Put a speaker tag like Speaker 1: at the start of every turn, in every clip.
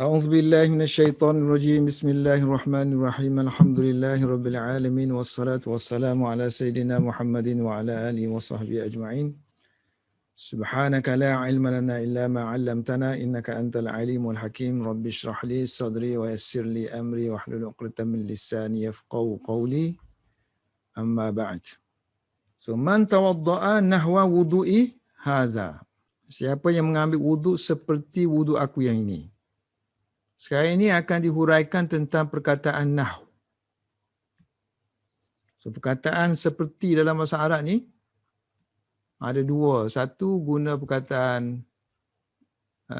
Speaker 1: أعوذ بالله من الشيطان الرجيم بسم الله الرحمن الرحيم الحمد لله رب العالمين والصلاة والسلام على سيدنا محمد وعلى آله وصحبه أجمعين سبحانك لا علم لنا إلا ما علمتنا إنك أنت العليم الحكيم رب اشرح لي صدري ويسر لي أمري واحلل عقدة من لساني يفقهوا قولي أما بعد. So man tawadda'a nahwa wudu'i haza. Siapa yang mengambil wuduk seperti wuduk aku yang ini. Sekarang ini akan dihuraikan tentang perkataan nahw. So perkataan seperti dalam bahasa Arab ni ada dua. Satu guna perkataan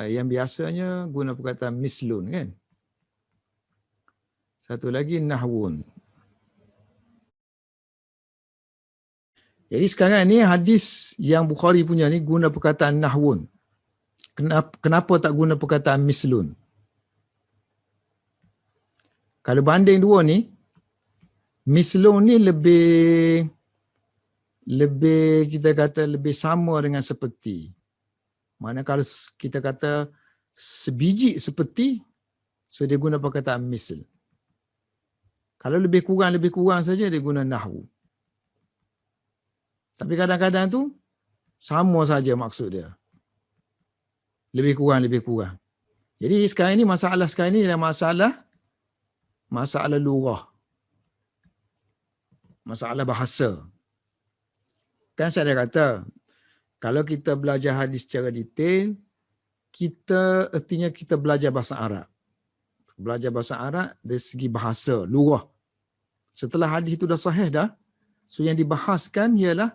Speaker 1: yang biasanya guna perkataan mislun kan. Satu lagi nahwun. Jadi sekarang ni hadis yang Bukhari punya ni guna perkataan nahwun. Kenapa tak guna perkataan mislun? Kalau banding dua ni, mislun ni lebih kita kata lebih sama dengan seperti. Mana kalau kita kata sebiji seperti, so dia guna perkataan misl. Kalau lebih kurang saja dia guna nahwu. Tapi kadang-kadang tu sama saja maksud dia. Lebih kurang. Jadi sekarang ini masalah sekarang ini adalah masalah lughah. Masalah bahasa. Kan saya dah kata, kalau kita belajar hadis secara detail, artinya kita belajar bahasa Arab. Belajar bahasa Arab dari segi bahasa, lughah. Setelah hadis itu dah sahih dah, so yang dibahaskan ialah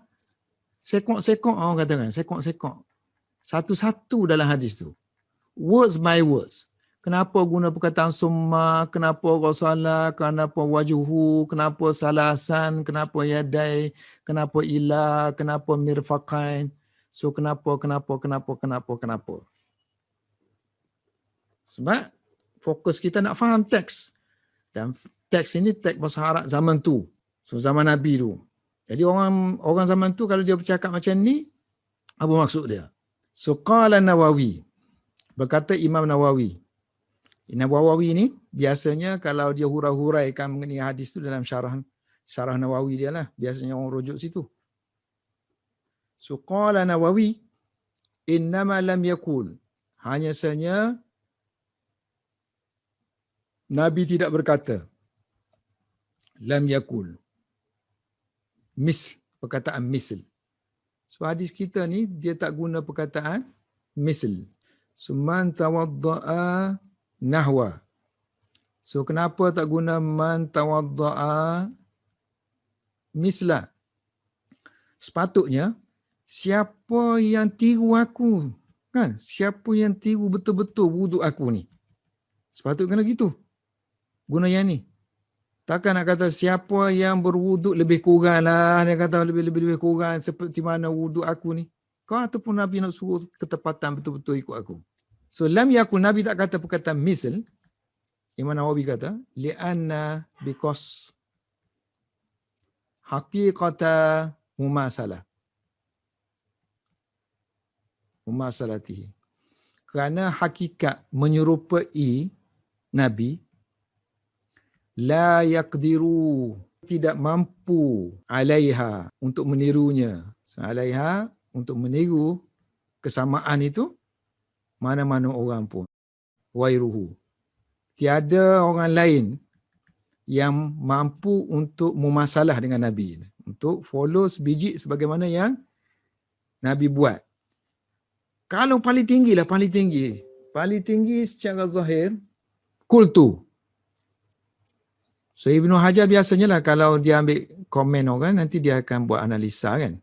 Speaker 1: sekok-sekok, orang katakan, sekok-sekok. Satu-satu dalam hadis tu. Words by words. Kenapa guna perkataan summa, kenapa rasala, kenapa wajuhu, kenapa salasan, kenapa yadai, kenapa ila, kenapa mirfaqain. So kenapa. Sebab fokus kita nak faham teks. Dan teks ini teks bahasa Arab zaman tu. So zaman Nabi tu. Jadi orang zaman tu kalau dia bercakap macam ni, apa maksud dia? So qala Nawawi. Berkata Imam Nawawi. Imam Nawawi ni biasanya kalau dia hurai-huraikan mengenai hadis tu dalam syarah Nawawi dia lah. Biasanya orang rujuk situ. So qala Nawawi innama lam yakul. Hanya saja Nabi tidak berkata. Lam yakul. Perkataan misl. So hadis kita ni dia tak guna perkataan misl. So man tawadda'a nahwa. So kenapa tak guna man tawadda'a misla? Sepatutnya siapa yang tiru aku, kan? Siapa yang tiru betul-betul wuduk aku ni? Sepatutnya kena gitu. Guna yang ni. Takkan nak kata siapa yang berwuduk lebih kurang lah. Dia kata lebih kurang seperti mana wuduk aku ni. Kau ataupun Nabi nak suruh ketepatan betul-betul ikut aku. So lam yakul, Nabi tak kata perkataan misl. Imam Nawawi kata li'anna because haqiqata mumasalatihi. Kerana hakikat menyerupai Nabi la yaqdiru, tidak mampu alaiha, untuk menirunya. So, alaiha, untuk meniru kesamaan itu mana-mana orang pun. Wairuhu. Tiada orang lain yang mampu untuk memasalah dengan Nabi. Untuk follow sebiji sebagaimana yang Nabi buat. Kalau paling tinggi lah, paling tinggi secara zahir, kultu. So Ibnu Hajar biasanya lah kalau dia ambil komen orang, nanti dia akan buat analisa kan.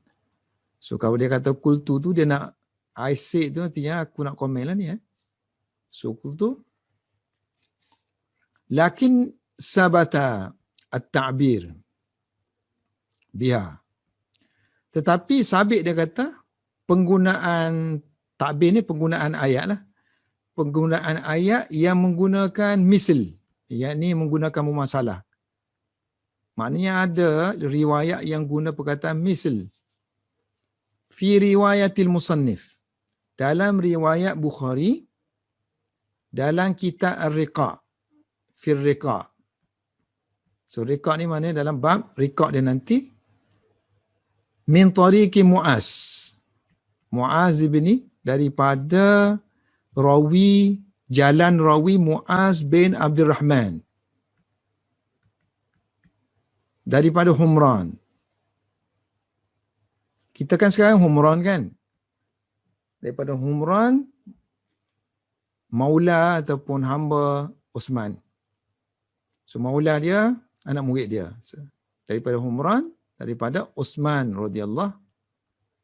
Speaker 1: So kalau dia kata kultu tu, dia nak I say tu artinya aku nak komen lah ni. So kultu. Lakin sabata at-ta'bir biha. Tetapi sabit dia kata penggunaan ta'bir ni penggunaan ayat lah. Penggunaan ayat yang menggunakan misl. Yakni menggunakan mumasalah. Maknanya ada riwayat yang guna perkataan misl. Fi riwayatil musannif. Dalam riwayat Bukhari, dalam kitab Ar-Riqa', fir Riqa'. So Riqa' ni mana dalam bab Riqa' dia nanti, min tariqi Mu'az. Mu'az bin daripada jalan rawi Mu'az bin Abdul Rahman daripada Humran. Kita kan sekarang Humran kan? Daripada Humran, maula ataupun hamba Uthman. So maula dia, anak murid dia. So, daripada Humran, daripada Uthman radhiyallahu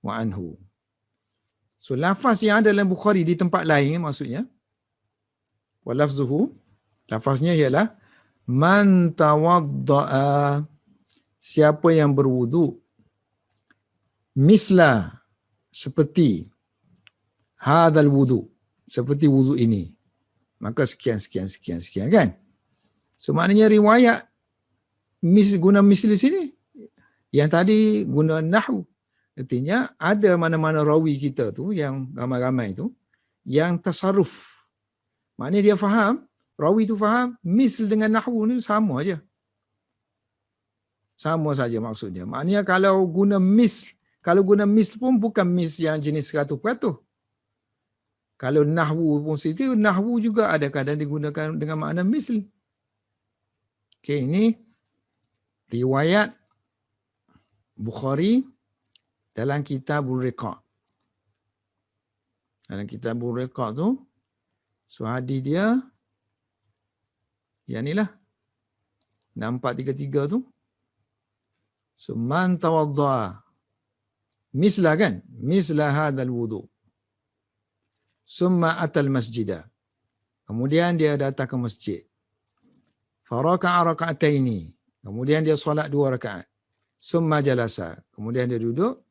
Speaker 1: anhu. So lafaz yang ada dalam Bukhari di tempat lain maksudnya, wa lafzuhu, lafaznya ialah man tawadda'a, siapa yang berwudu, misla, seperti hadzal wudu, seperti wudu ini, maka sekian kan. So maknanya riwayat guna misli sini, yang tadi guna nahwu. Artinya ada mana-mana rawi kita tu yang ramai-ramai tu yang tasarruf. Maknanya dia faham, rawi tu faham misl dengan nahwu ni sama aja. Sama saja maksudnya. Maknanya kalau guna misl pun bukan misl yang jenis 100%. Kalau nahwu pun situ, nahwu juga ada kadang digunakan dengan makna misl. Okey, ini riwayat Bukhari dalam Kitabul Riqa'. Dalam Kitabul Riqa' tu, so hadis dia yang inilah 6433 tu. So man tawadda'a misla kan? Misla hadzal wudu. Summa atal masjidah. Kemudian dia datang ke masjid. Faraka'a raka'ataini. Kemudian dia solat 2 rakaat. Summa jalasa. Kemudian dia duduk.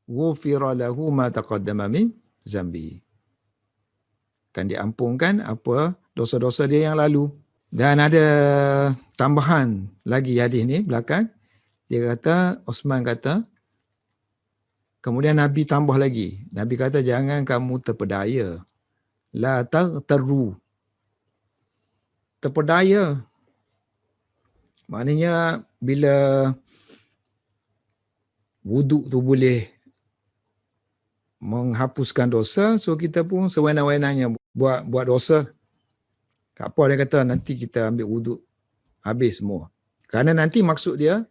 Speaker 1: Ghufira lahu ma taqaddama min zambi. Kan diampunkan apa dosa-dosa dia yang lalu. Dan ada tambahan lagi hadis ni belakang. Dia kata, Osman kata, kemudian Nabi tambah lagi. Nabi kata, jangan kamu terpedaya. La taghtarru. Terpedaya. Maknanya bila wuduk tu boleh menghapuskan dosa, so kita pun sewenang-wenangnya buat dosa. Tak apa dia kata, nanti kita ambil wuduk habis semua. Kerana nanti maksud dia,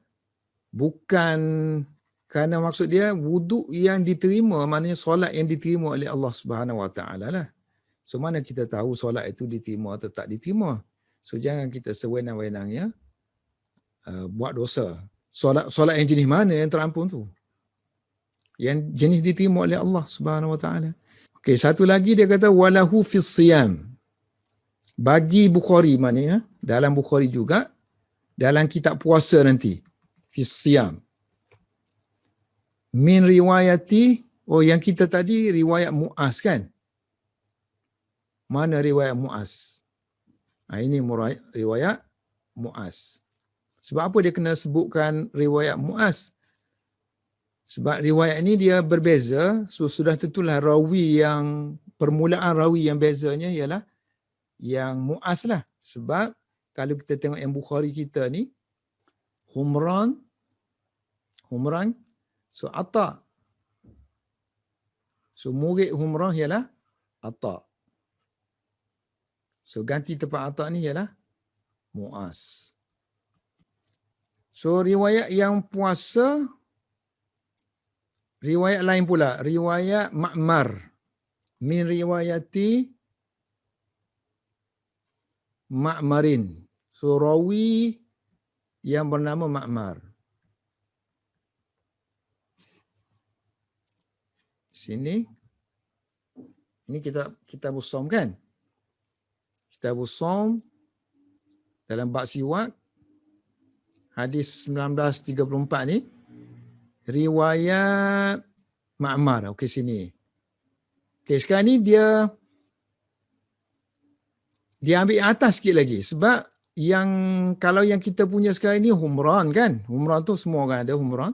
Speaker 1: kerana maksud dia wuduk yang diterima, maknanya solat yang diterima oleh Allah Subhanahu Wa Taala lah. So mana kita tahu solat itu diterima atau tak diterima. So jangan kita sewenang-wenangnya buat dosa. Solat yang jenis mana yang terampun tu? Yang jenis diterima oleh Allah Subhanahu Wa Taala. Okey, satu lagi dia kata walahu fis siyam. Bagi Bukhari maknanya dalam Bukhari juga dalam kitab puasa nanti. Fis siyam. Min riwayati, yang kita tadi riwayat Mu'az kan? Mana riwayat Mu'az? Ini riwayat Mu'az. Sebab apa dia kena sebutkan riwayat Mu'az? Sebab riwayat ini dia berbeza, so sudah tentulah permulaan rawi yang bezanya ialah yang Mu'az lah. Sebab kalau kita tengok yang Bukhari kita ni, Humran, so Atta. So murid Humran ialah Atta. So ganti tempat Atta ni ialah Mu'az. So riwayat yang puasa, riwayat lain pula, riwayat Ma'mar. Min riwayati Ma'marin. So rawi yang bernama Ma'mar. Sini. Ini Kitabus Shaum kan? Kitabus Shaum dalam bab siwak hadis 1934 ni riwayat Ma'mar. Okey sini. Okey sekarang ni dia ambil atas sikit lagi sebab kalau yang kita punya sekarang ni Humran kan? Humran tu semua orang ada Humran.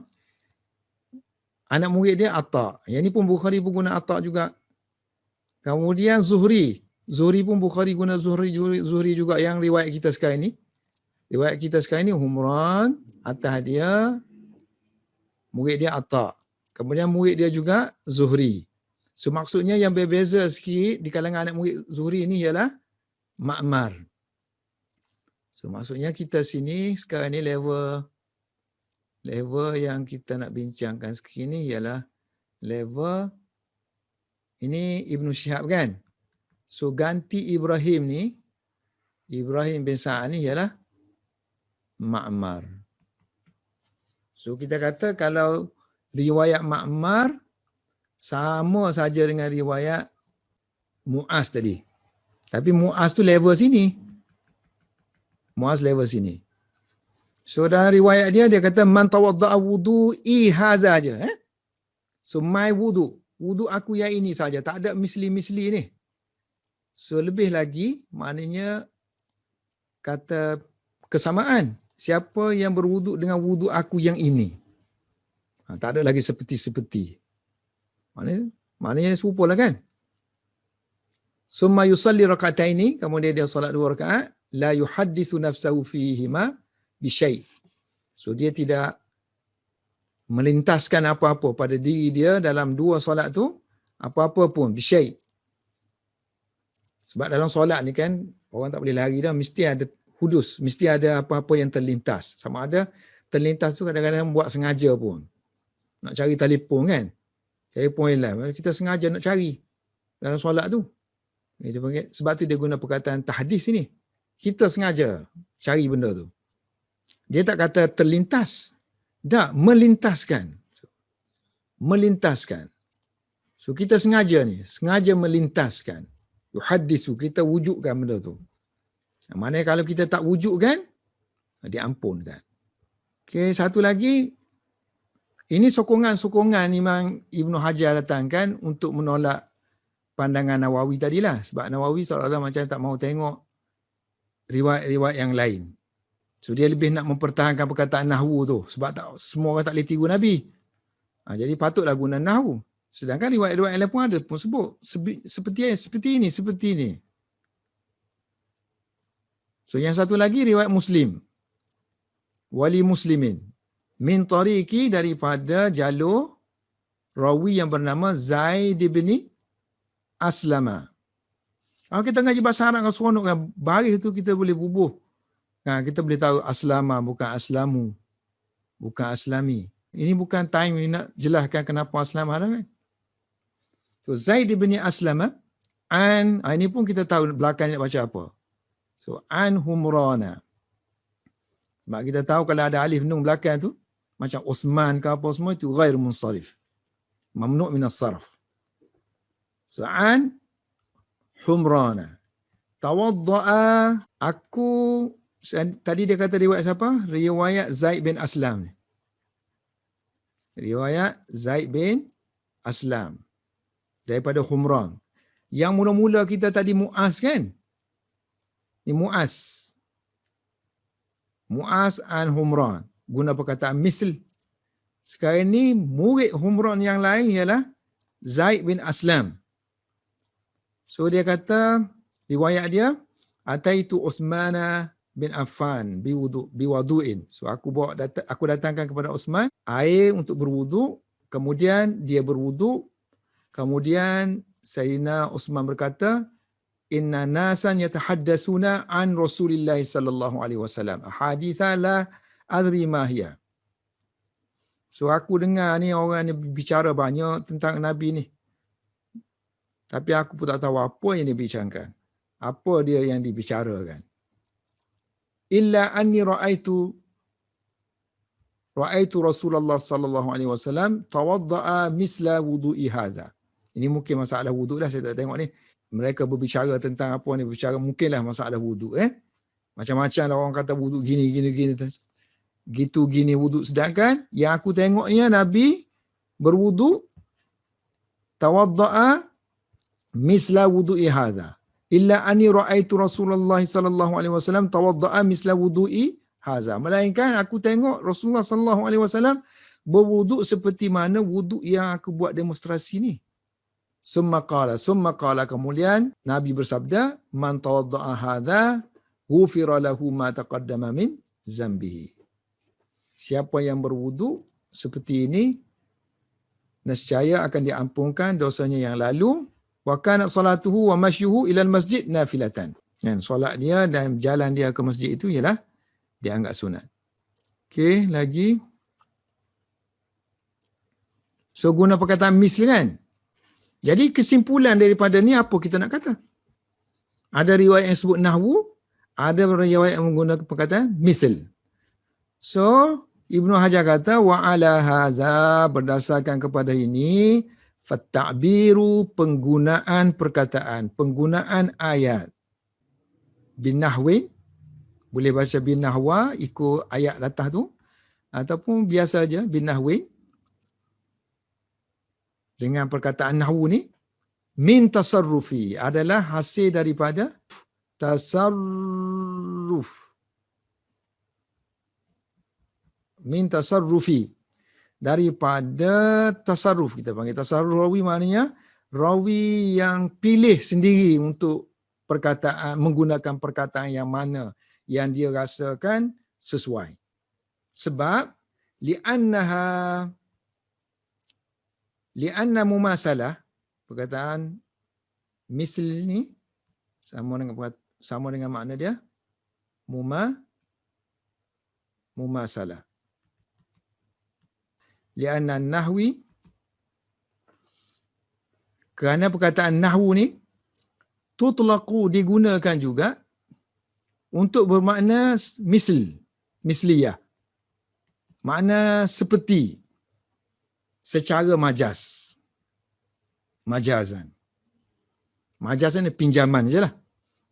Speaker 1: Anak murid dia Atta. Yang ni pun Bukhari pun guna Atta juga. Kemudian Zuhri. Zuhri pun Bukhari guna Zuhri juga yang riwayat kita sekarang ni. Riwayat kita sekarang ni Humran, atas dia murid dia Atta. Kemudian murid dia juga Zuhri. So maksudnya yang berbeza sikit di kalangan anak murid Zuhri ni ialah Ma'mar. So maksudnya kita sini sekarang ni level yang kita nak bincangkan sekarang ni ialah level ini Ibnu Syihab kan. So ganti Ibrahim ni, Ibrahim bin Sa'ad ni ialah Ma'mar. So kita kata kalau riwayat Ma'mar sama saja dengan riwayat Mu'az tadi. Tapi Mu'az tu level sini. Mu'az level sini. So dalam riwayat dia kata man tawadda'a wudu'i haza aja. So my wudu aku yang ini saja. Tak ada misli-misli ni. So lebih lagi maknanya kata kesamaan. Siapa yang berwuduk dengan wuduk aku yang ini. Tak ada lagi seperti-seperti. Maknanya serupa lah kan. Summa yusalli raka'ataini, kemudian dia solat 2 rakaat, la yuhaddithu nafsahu fihima bisyai'. So dia tidak melintaskan apa-apa pada diri dia dalam 2 solat tu, apa-apa pun bisyai'. Sebab dalam solat ni kan orang tak boleh lari dah, mesti ada hudus, mesti ada apa-apa yang terlintas. Sama ada terlintas tu kadang-kadang buat sengaja pun. Nak cari telefon kan. Telefon hilang. Kita sengaja nak cari dalam solat tu. Sebab tu dia guna perkataan tahdis ni. Kita sengaja cari benda tu. Dia tak kata terlintas. Tak, melintaskan. Melintaskan. So kita sengaja ni, sengaja melintaskan. Yuhaddisu, kita wujudkan benda tu. Maknanya kalau kita tak wujudkan, diampunkan. Okey, satu lagi, ini sokongan-sokongan Imam Ibnu Hajar datangkan untuk menolak pandangan Nawawi tadilah. Sebab Nawawi seolah-olah macam tak mau tengok riwayat-riwayat yang lain. So dia lebih nak mempertahankan perkataan nahwu tu. Sebab tak, semua orang tak boleh tiru Nabi. Jadi patutlah guna nahwu. Sedangkan riwayat-riwayat lain pun ada pun sebut. Seperti ini. So yang satu lagi riwayat Muslim. Wali Muslimin. Min tariqi, daripada jalur rawi yang bernama Zaid bin Aslama. Kalau kita ngaji bahasa Arab dengan seronok kan, baris tu kita boleh bubuh. Kita boleh tahu Aslama bukan Aslamu. Bukan Aslami. Ini bukan time ini nak jelaskan kenapa Aslama dah kan. So Zaid bin Aslama ini pun kita tahu belakang nak baca apa. So an Humrana. Sebab kita tahu kalau ada alif nun belakang tu macam Osman ke apa semua itu ghair munsarif. Mamnu' min as-sarf. So an Humrana. Tawadda'a, tadi dia kata riwayat siapa? Riwayat Zaid bin Aslam. Riwayat Zaid bin Aslam. Daripada Humran. Yang mula-mula kita tadi Mu'az kan? Ini Mu'az. Mu'az an Humran. Guna perkataan misl. Sekarang ni murid Humran yang lain ialah Zaid bin Aslam. So dia kata, riwayat dia, Ataitu Utsmana bin Affan biwadu'in. So aku datangkan kepada Utsman air untuk berwuduk, kemudian dia berwuduk, kemudian Sayyidina Utsman berkata, Inna nasan yatahaddasuna an Rasulillah sallallahu alaihi wasallam. Haditha la adri ma hiya. So aku dengar ni orang ni bicara banyak tentang Nabi ni. Tapi aku pun tak tahu apa yang dia bicarakan. Apa dia yang dibicarakan. Illa anni ra'aitu Rasulullah sallallahu alaihi wasallam tawadda'a misla wudu'i hadza. Ini mungkin masalah wuduk dah, saya tak tengok ni. Mereka berbicara tentang apa ni, berbicara mungkinlah masalah wuduk. Macam-macam lah orang kata wuduk gini. Gitu gini wuduk. Sedangkan yang aku tengoknya Nabi berwuduk tawadda'a misla wudu'i hadza. Illa anni ra'aitu Rasulullah sallallahu alaihi wasallam tawadda'a misla wudu'i hadza. Melainkan aku tengok Rasulullah sallallahu alaihi wasallam berwuduk seperti mana wuduk yang aku buat demonstrasi ni. Summa qala kemudian Nabi bersabda, man tawadda'a hadza ghufira lahu ma taqaddama min zambihi. Siapa yang berwudu seperti ini, nescaya akan diampunkan dosanya yang lalu. Wa kanat salatuhu wa masyuhu ilal masjid nafilatan. Dan solat dia dan jalan dia ke masjid itu ialah dianggap sunat. Okey, lagi. So guna perkataan misl kan? Jadi kesimpulan daripada ni apa kita nak kata? Ada riwayat yang sebut nahwu, ada riwayat yang menggunakan perkataan misl. So Ibnu Hajar kata wa ala haza, berdasarkan kepada ini, fatta'biru, penggunaan perkataan, penggunaan ayat bin nahwin, boleh baca bin nahwa ikut ayat atas tu, ataupun biasa aja bin nahwin dengan perkataan nahwu ni, min tasarrufi, adalah hasil daripada tasarruf. Min tasarrufi, daripada tasarruf. Kita panggil tasarruf rawi, maknanya rawi yang pilih sendiri untuk perkataan, menggunakan perkataan yang mana yang dia rasakan sesuai. Sebab li'anna mumasalah, perkataan misl ni sama dengan makna dia mumasalah. Li'anna nahwi, kerana perkataan nahwu ni tutlaqu, digunakan juga untuk bermakna misliyah, makna seperti, secara majazan. Majazan ni pinjaman je lah.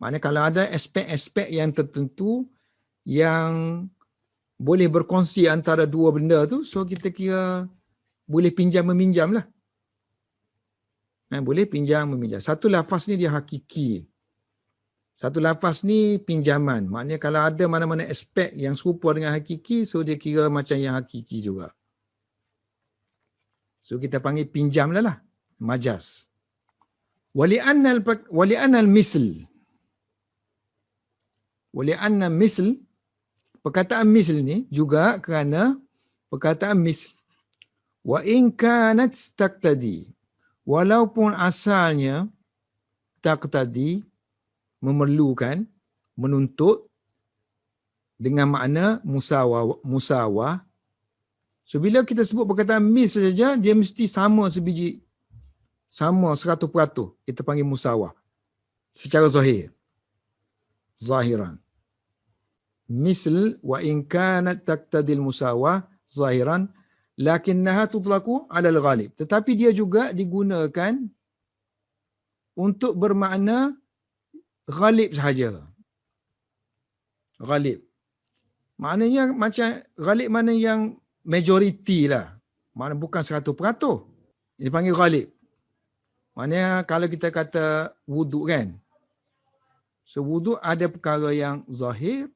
Speaker 1: Maknanya kalau ada aspek-aspek yang tertentu yang boleh berkongsi antara dua benda tu, so kita kira boleh pinjam meminjam lah. Boleh pinjam meminjam. Satu lafaz ni dia hakiki. Satu lafaz ni pinjaman. Maknanya kalau ada mana-mana aspek yang serupa dengan hakiki, so dia kira macam yang hakiki juga. So kita panggil pinjam lah, majaz. Wali'annal misl, perkataan misl ni juga kerana perkataan misl. Wa in kanat taqtadi, walaupun asalnya taqtadi, memerlukan, menuntut, dengan makna musawah. So bila kita sebut perkataan misl saja, dia mesti sama sebiji, sama 100%. Kita panggil musawah secara zahir, zahiran. Misl wa in kanat taqtadil musawah zahiran lakinnaha tutlaqu 'ala al-ghalib. Tetapi dia juga digunakan untuk bermakna ghalib sahaja. Ghalib. Maknanya macam ghalib, mana yang majoriti lah. Maknanya bukan 100%. Dia panggil ghalib. Maknanya kalau kita kata wuduk kan. So wuduk ada perkara yang zahir,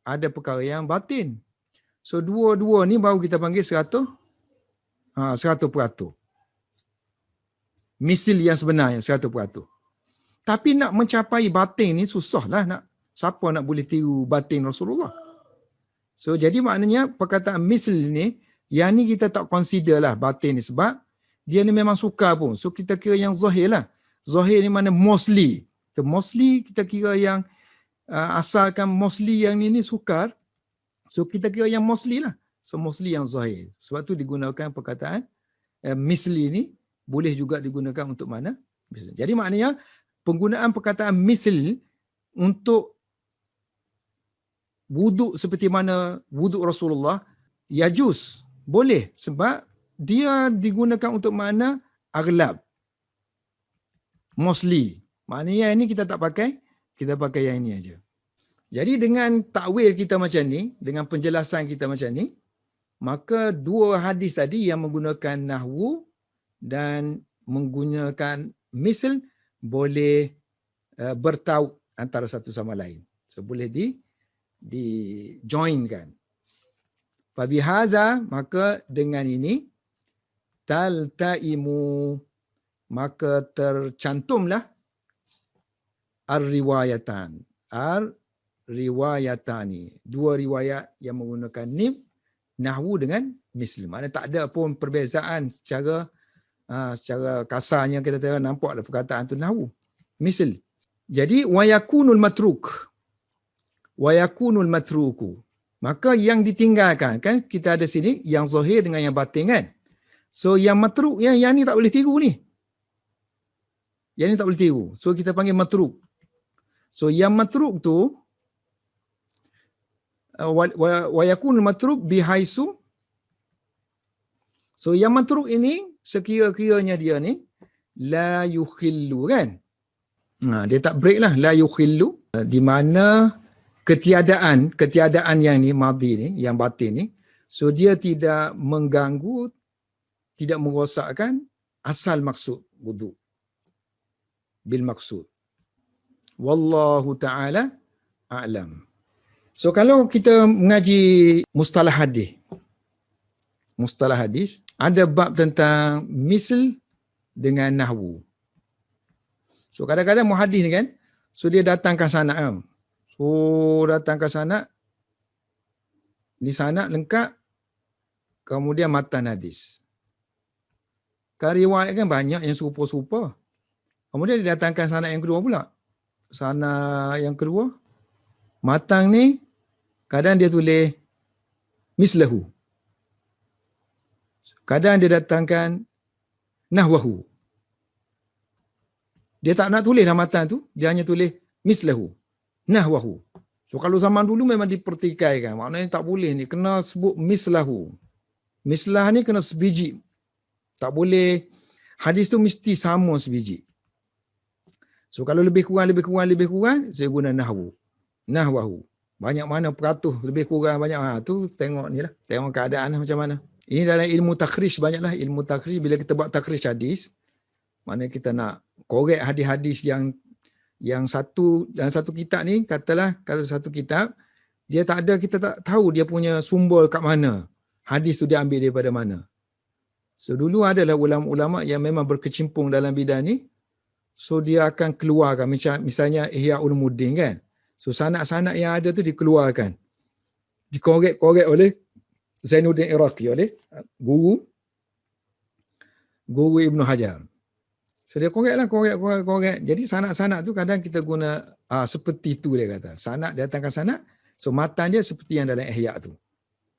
Speaker 1: ada perkara yang batin. So dua-dua ni baru kita panggil 100%. Misil yang sebenarnya 100%. Tapi nak mencapai batin ni susahlah. Siapa nak boleh tiru batin Rasulullah? So jadi maknanya perkataan misl ni, yang ni kita tak consider lah batin ni, sebab dia ni memang sukar pun. So kita kira yang zahir lah. Zahir ni mana mostly. Mostly kita kira yang asalkan mostly yang ni sukar. So kita kira yang mostly lah. So mostly yang zahir. Sebab tu digunakan perkataan misli ni boleh juga digunakan untuk mana? Jadi maknanya penggunaan perkataan misl untuk wuduk seperti mana wuduk Rasulullah, yajuz, boleh, sebab dia digunakan untuk makna aghlab, mostly. Maknanya yang ini kita tak pakai, kita pakai yang ini aja. Jadi dengan takwil kita macam ni, dengan penjelasan kita macam ni, maka dua hadis tadi yang menggunakan nahwu dan menggunakan misl boleh bertaut antara satu sama lain. So boleh di joinkan. Fabihaza, maka dengan ini taltaimu, maka tercantumlah ar-riwayatan. Ar-riwayatani. Dua riwayat yang menggunakan nim, nahwu dengan misl. Maknanya tak ada pun perbezaan secara kasarnya kita nampak perkataan tu nahwu. Misl. Jadi wayakunul matruk. Wayakunul matruku. Maka yang ditinggalkan, kan kita ada sini yang zahir dengan yang batin kan. So yang matruk, yang ni tak boleh tiru ni. Yang ni tak boleh tiru. So kita panggil matruk. So yang matruk tu wa yakun matruk bihaisu. So yang matruk ini sekira-kiranya dia ni la yukhillu kan. Dia tak break lah, la yukhillu, di mana ketiadaan yang ni madhi ni, yang batin ni, so dia tidak mengganggu, tidak merosakkan asal maksud wudu bil maksud. Wallahu ta'ala a'lam. So kalau kita mengaji mustalah hadis, ada bab tentang misl dengan nahwu. So kadang-kadang muhaddis ni kan, so dia datangkan sanad kan. So datangkan sanad, di sanad lengkap, kemudian matan hadis. Kan riwayat kan banyak yang serupa-serupa. Kemudian dia datangkan sanad yang kedua pula. Sanad yang kedua, matang ni kadang dia tulis mislahu. Kadang dia datangkan nahwahu. Dia tak nak tulis dalam matan tu, dia hanya tulis mislahu, nahwahu. So kalau zaman dulu memang dipertikaikan, maknanya tak boleh ni, kena sebut mislahu. Mislah ni kena sebiji. Tak boleh, hadis tu mesti sama sebiji. So kalau lebih kurang, saya guna nahwu. Nahwahu. Banyak mana peratus, lebih kurang banyak. Tu tengok ni lah. Tengok keadaan lah macam mana. Ini dalam ilmu takhrij banyaklah. Ilmu takhrij, bila kita buat takhrij hadis, mana kita nak korek hadis-hadis yang satu, dalam satu kitab ni, katalah kalau satu kitab, dia tak ada, kita tak tahu dia punya sumber kat mana. Hadis tu dia ambil daripada mana. So dulu adalah ulama-ulama yang memang berkecimpung dalam bidang ni. So dia akan keluarkan, misalnya Ihya Ulumuddin kan. So sanad-sanad yang ada tu dikeluarkan. Dikorek-korek oleh Zainuddin Iraqi, oleh guru Ibnu Hajar. So dia korek. Jadi sanad-sanad tu kadang kita guna seperti tu dia kata. Sanad, dia datangkan sanad. So matan dia seperti yang dalam Ihya tu.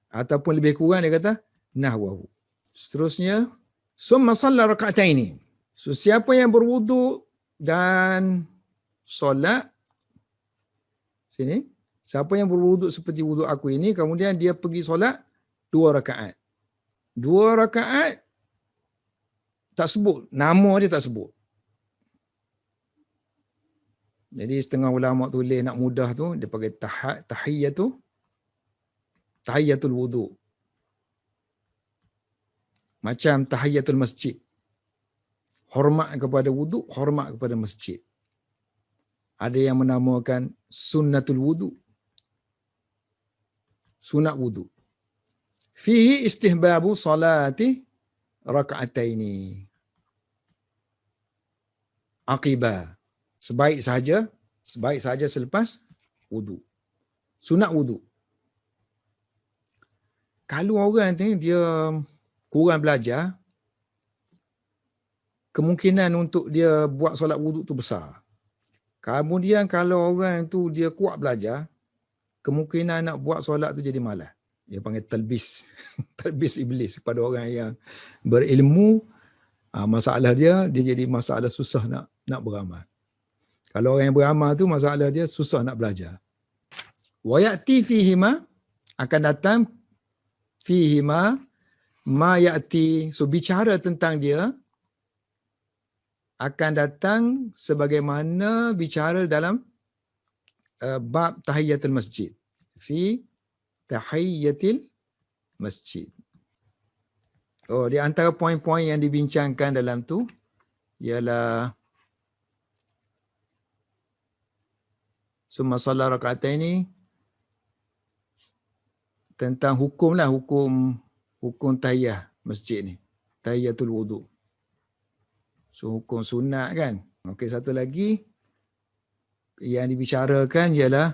Speaker 1: Ataupun lebih kurang dia kata nahwahu. Seterusnya, summa shalla raka'ataini. So siapa yang berwuduk dan solat sini, siapa yang berwuduk seperti wuduk aku ini, kemudian dia pergi solat 2 rakaat. 2 rakaat tak sebut, nama dia tak sebut. Jadi setengah ulama tulis nak mudah tu, dia pakai tahiyatul wuduk. Macam tahiyatul masjid. Hormat kepada wuduk, hormat kepada masjid. Ada yang menamakan sunnatul wuduk. Sunat wuduk. Fihi istihbabu salati raka'ataini. Aqibah. Sebaik saja selepas wuduk. Sunat wuduk. Kalau orang ni dia kurang belajar, kemungkinan untuk dia buat solat wuduk tu besar. Kemudian kalau orang tu dia kuat belajar, kemungkinan nak buat solat tu jadi malas. Dia panggil talbis. Talbis iblis kepada orang yang berilmu. Masalah dia jadi masalah susah nak beramal. Kalau orang yang beramal tu masalah dia susah nak belajar. Wa ya'ti fihima, akan datang fihima ma ya'ti, so bicara tentang dia akan datang sebagaimana bicara dalam bab tahiyatul masjid. Fi tahiyatil masjid. Oh, di antara poin-poin yang dibincangkan dalam tu ialah summa shalla raka'ataini, tentang hukum tahiyah masjid ni, tahiyatul wuduk. So hukum sunat kan. Okey, satu lagi yang dibicarakan ialah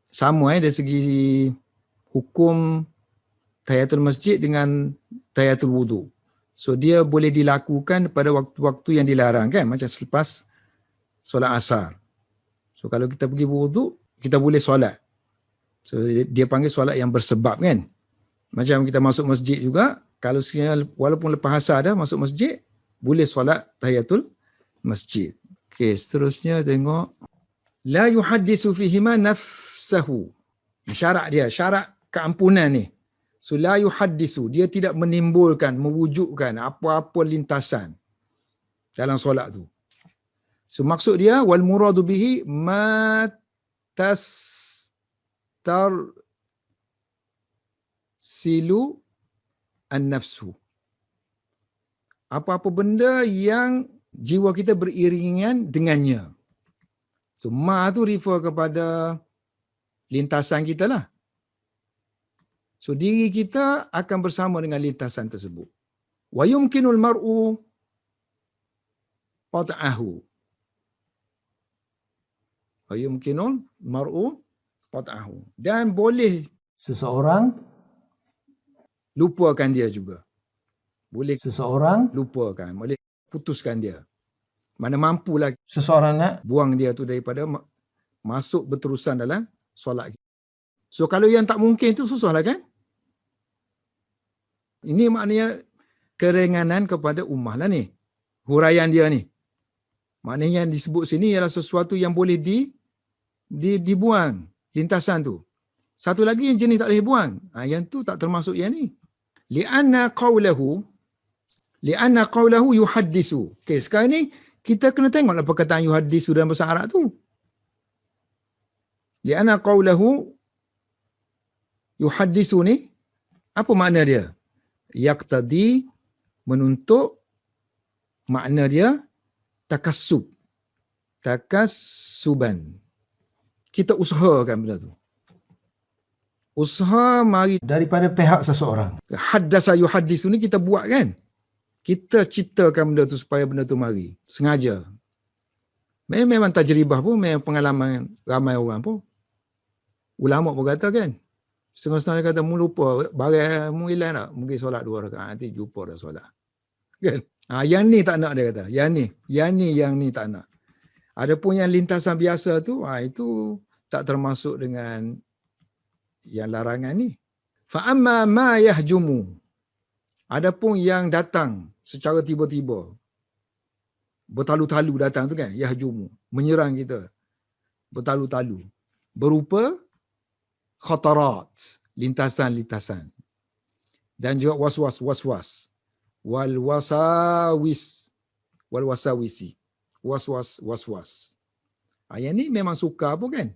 Speaker 1: sama dari segi hukum tahiyatul masjid dengan tahiyatul wudu. So dia boleh dilakukan pada waktu-waktu yang dilarang kan, macam selepas solat asar. So kalau kita pergi berwuduk, kita boleh solat. So dia panggil solat yang bersebab kan. Macam kita masuk masjid juga, kalau sekiranya walaupun lepas asar dah masuk masjid, boleh solat tahiyatul masjid. Okey, seterusnya tengok la yuhaddisu fihima nafsahu. Syarat dia, syarat keampunan ni. So la yuhaddisu, dia tidak menimbulkan, mewujudkan apa-apa lintasan dalam solat tu. So maksud dia wal muradu bihi ma silu an-nafsu. Apa-apa benda yang jiwa kita beriringan dengannya. So ma tu refer kepada lintasan kita lah. So diri kita akan bersama dengan lintasan tersebut. Wa yumkinul mar'u qat'ahu. Wa yumkinul mar'u qat'ahu. Dan boleh
Speaker 2: Seseorang
Speaker 1: lupakan dia juga. Boleh
Speaker 2: seseorang
Speaker 1: lupakan, boleh putuskan dia. Mana mampulah
Speaker 2: seseorang nak
Speaker 1: buang dia tu daripada masuk berterusan dalam solat. So kalau yang tak mungkin tu susahlah kan? Ini maknanya keringanan kepada ummah lah ni. Huraian dia ni. Maknanya yang disebut sini ialah sesuatu yang boleh dibuang, lintasan tu. Satu lagi yang jenis tak boleh buang. Yang tu tak termasuk yang ni. Li'anna qawlahu yuhaddisu. Okey, sekarang ni kita kena tengoklah perkataan yuhaddisu dalam bahasa Arab tu. Li'anna qawlahu yuhaddisu ni, apa makna dia? Yaqtadi, menuntut, makna dia takassuban. Kita usahakan benda tu. Usaha mari
Speaker 2: daripada pihak seseorang.
Speaker 1: haddasa yuhaddisu ni kita buat kan. Kita ciptakan benda tu supaya benda tu mari. Sengaja. Memang tajribah pun, memang pengalaman ramai orang pun. Ulama pun kata kan. Setengah-setengah kata, mu lupa, barang mu hilang tak? Mungkin solat 2 rakaat, nanti jumpa dah solat. Kan? Yang ni tak nak dia kata. Yang ni tak nak. Adapun yang lintasan biasa tu, itu tak termasuk dengan yang larangan ni. Fa amma ma yahjumu. Adapun yang datang secara tiba-tiba, bertalu-talu datang tu kan, yahjumu, menyerang kita. Bertalu-talu. Berupa khatarat, lintasan-lintasan. Dan juga waswas. Wal wasawisi. Was-was. Yang ni memang sukar pun kan.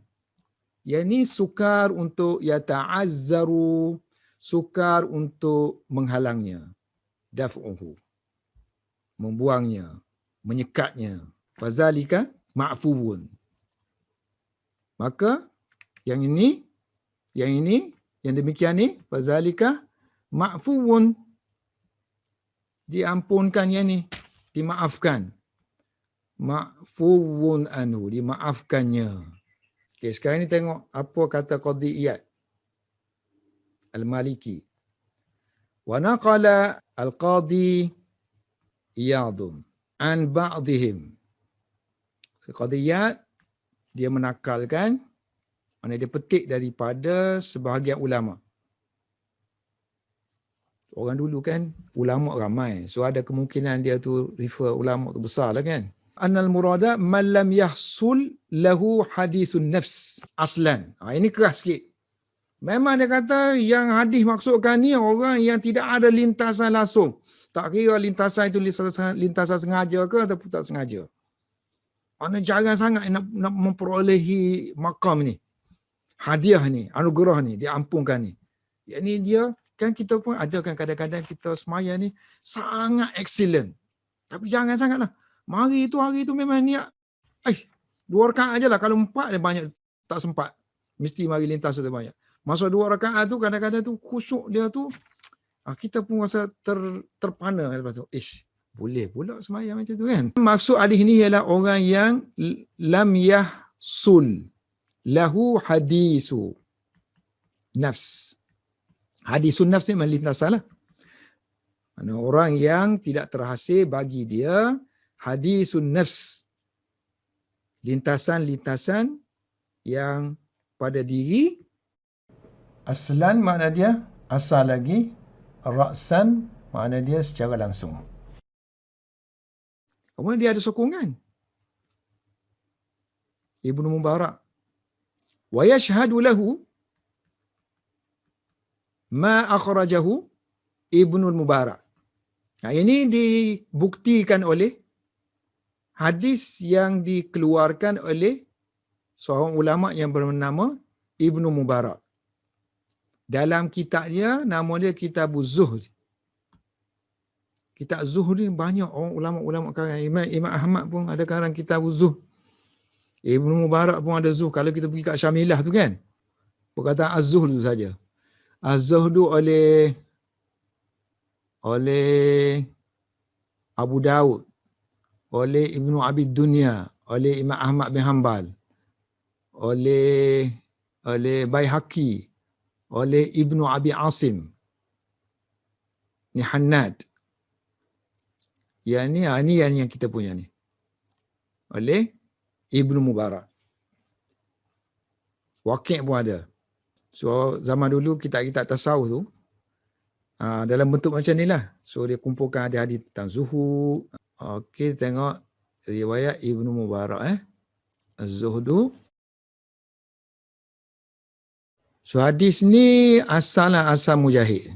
Speaker 1: Yang ni sukar untuk yata'azzaru, sukar untuk menghalangnya. Daf'uhu. Membuangnya, menyekatnya. Fazalika ma'fuun. Maka yang demikian ni, fazalika ma'fuun. Diampunkan yang ni, dimaafkan. Ma'fuun anhu, dimaafkannya. Okey, sekarang ni tengok apa kata Qadhi Iyad Al-Maliki. Wa naqala Al-Qadhi Iyadun an ba'dihim. Qadhi Iyad dia menakalkan, mana dia petik daripada sebahagian ulama. Orang dulu kan ulama ramai. So ada kemungkinan dia tu refer ulama tu besar lah kan. Annal murada man lam yahsul lahu hadisun nafs aslan. Ini keras sikit. Memang dia kata yang hadis maksudkan ni orang yang tidak ada lintasan langsung. Tak kira lintasan itu lintasan sengaja ke ataupun tak sengaja. Mana jarang sangat nak memperolehi makam ni. Hadiah ni, anugerah ni, diampunkan ni. Yang ni dia, kan kita pun ada kan kadang-kadang kita semaya ni sangat excellent. Tapi jangan sangatlah. Hari tu memang niat. 2 rakaat aje lah. Kalau 4 dia banyak tak sempat. Mesti mari lintas tu banyak. Masa 2 rakaat tu kadang-kadang tu khusyuk dia tu kita pun rasa terpana lepas tu. Boleh pula semayang macam tu kan. Maksud hadis ni ialah orang yang lam yahsul lahu hadisu nafs. Hadisun nafs ni melintasan lah. Mana orang yang tidak terhasil bagi dia hadisun nafs. Lintasan-lintasan yang pada diri.
Speaker 2: Aslan makna dia asal lagi. Ra'san makna dia secara langsung.
Speaker 1: Kemudian dia ada sokongan. Ibnu Mubarak. Wa yashhadu lahu ma akhrajahu Ibnu Mubarak. Nah, ini dibuktikan oleh hadis yang dikeluarkan oleh seorang ulama yang bernama Ibnu Mubarak. Dalam kitabnya, nama dia Kitabuz Zuhd. Kitab Zuhd ni banyak orang ulama-ulama karang. Imam Ahmad pun ada karang Kitabuz Zuhd. Ibnu Mubarak pun ada Zuhd. Kalau kita pergi kat Syamilah tu kan, perkataan Az-Zuhd tu saja. Az-Zuhd oleh Abu Daud, oleh Ibnu Abi Dunya, oleh Imam Ahmad bin Hanbal, oleh Baihaqi, oleh Ibnu Abi Asim, ni Hannad. Yang ni yang kita punya ni. Oleh Ibnu Mubarak. Waqi' pun ada. So zaman dulu kitab-kitab tasawuf tu dalam bentuk macam ni lah. So dia kumpulkan hadis-hadis tentang zuhud. Okey, tengok riwayat Ibnu Mubarak Az-Zuhdu. So hadis ni asal Mujahid.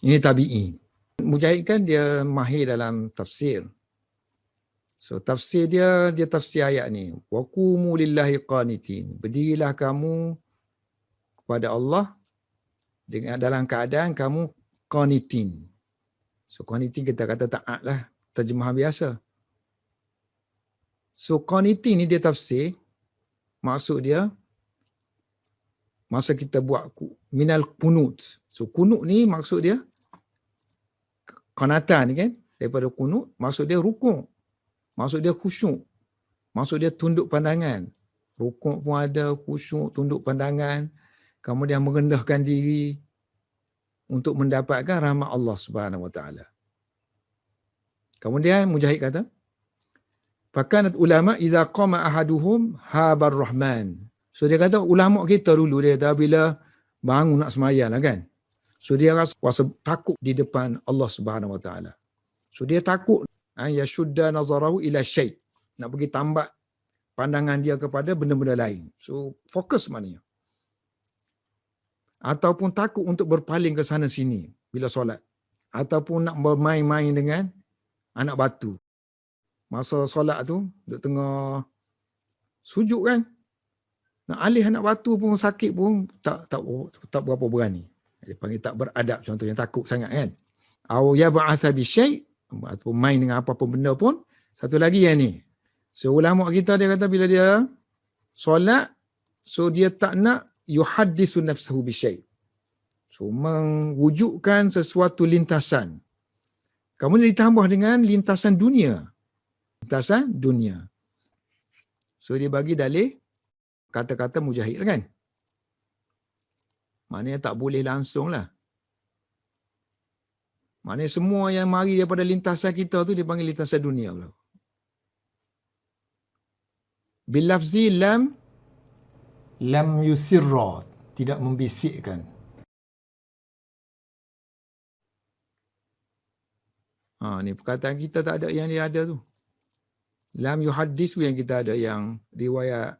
Speaker 1: Ini tabi'i. Mujahid kan dia mahir dalam tafsir. So tafsir dia tafsir ayat ni. Wa qumu lillahi qanitin. Berdirilah kamu kepada Allah dengan dalam keadaan kamu qanitin. So qanitin kita kata taat lah, terjemahan biasa. So qanitin ni dia tafsir, maksud dia masa kita buat minal qunut. So qunut ni maksud dia qanatan ni kan, daripada qunut maksud dia rukuk. Maksud dia khusyuk. Maksud dia tunduk pandangan. Rukuk pun ada, khusyuk, tunduk pandangan. Kemudian merendahkan diri untuk mendapatkan rahmat Allah Subhanahu Wa Taala. Kemudian Mujahid kata, "Fakanat ulama idza qama ahaduhum habar rahman." So dia kata ulama kita dulu dia kata bila bangun nak sembahyang lah kan. So dia rasa takut di depan Allah Subhanahu Wa Taala. So dia takut ya syudda nazarahu ila syai'. Nak pergi tambat pandangan dia kepada benda-benda lain. So fokus maknanya. Ataupun takut untuk berpaling ke sana sini bila solat. Ataupun nak bermain-main dengan anak batu. Masa solat tu, duduk tengah sujud kan. Nak alih anak batu pun sakit pun tak berapa berani. Dia panggil tak beradab, contohnya takut sangat kan. Aw yab'atha bi syai' ataupun main dengan apa-apa benda pun. Satu lagi yang ni. So ulama kita dia kata bila dia solat, so dia tak nak yuhaddisu nafsahu bi syai'. So mewujudkan sesuatu lintasan. Kemudian ditambah dengan lintasan dunia. Lintasan dunia. So dia bagi dalih kata-kata Mujahid lah kan. Maknanya tak boleh langsung lah. Maknanya semua yang mari daripada lintasan kita tu dipanggil lintasan dunia pula. Bilafzi lam
Speaker 2: yusirra, tidak membisikkan.
Speaker 1: Ni perkataan kita tak ada yang dia ada tu. Lam yuhaddisu yang kita ada yang riwayat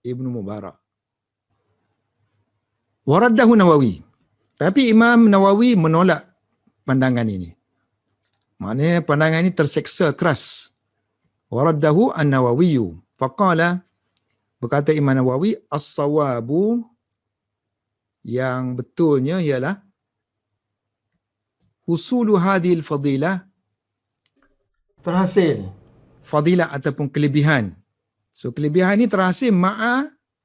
Speaker 1: Ibnu Mubarak. Waraddahu Nawawi. Tapi Imam Nawawi menolak pandangan ini. Maknanya pandangan ini terseksa keras. Waraddahu an-Nawawiyu. Faqala, berkata Imam Nawawi, as-sawabu, yang betulnya ialah husulu hadhil fadilah,
Speaker 2: terhasil
Speaker 1: fadilah ataupun kelebihan. So kelebihan ini terhasil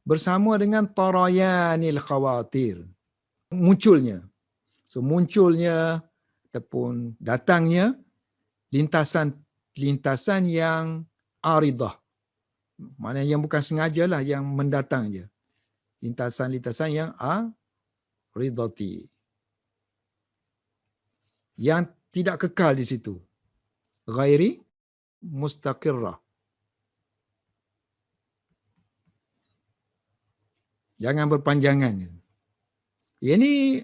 Speaker 1: bersama dengan tarayanil khawatir. Munculnya. So munculnya ataupun datangnya lintasan yang aridah. Maknanya yang bukan sengaja lah, yang mendatang je. Lintasan-lintasan yang aridati. Yang tidak kekal di situ. Ghairi mustaqirrah. Jangan berpanjangan. Ini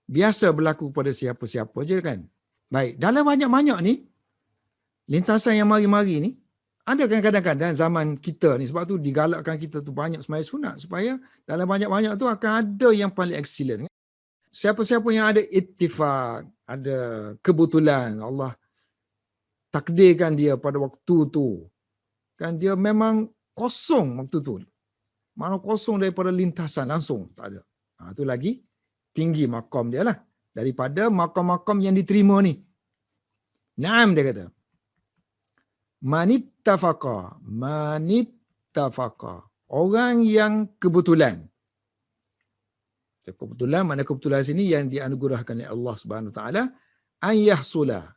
Speaker 1: biasa berlaku pada siapa-siapa je kan. Baik, dalam banyak-banyak ni, lintasan yang mari-mari ni, ada kan kadang-kadang zaman kita ni, sebab tu digalakkan kita tu banyak sembahyang sunat, supaya dalam banyak-banyak tu akan ada yang paling excellent. Siapa-siapa yang ada ittifaq, ada kebetulan Allah takdirkan dia pada waktu tu, kan dia memang kosong waktu tu. Mana kosong daripada lintasan langsung, tak ada. Itu lagi tinggi makam dia lah daripada makam-makam yang diterima ni. Naam, dia kata. Manittafaqa. Orang yang kebetulan. Kebetulan, mana kebetulan sini yang dianugerahkan oleh Allah Subhanahu Wa Taala, an yahsula,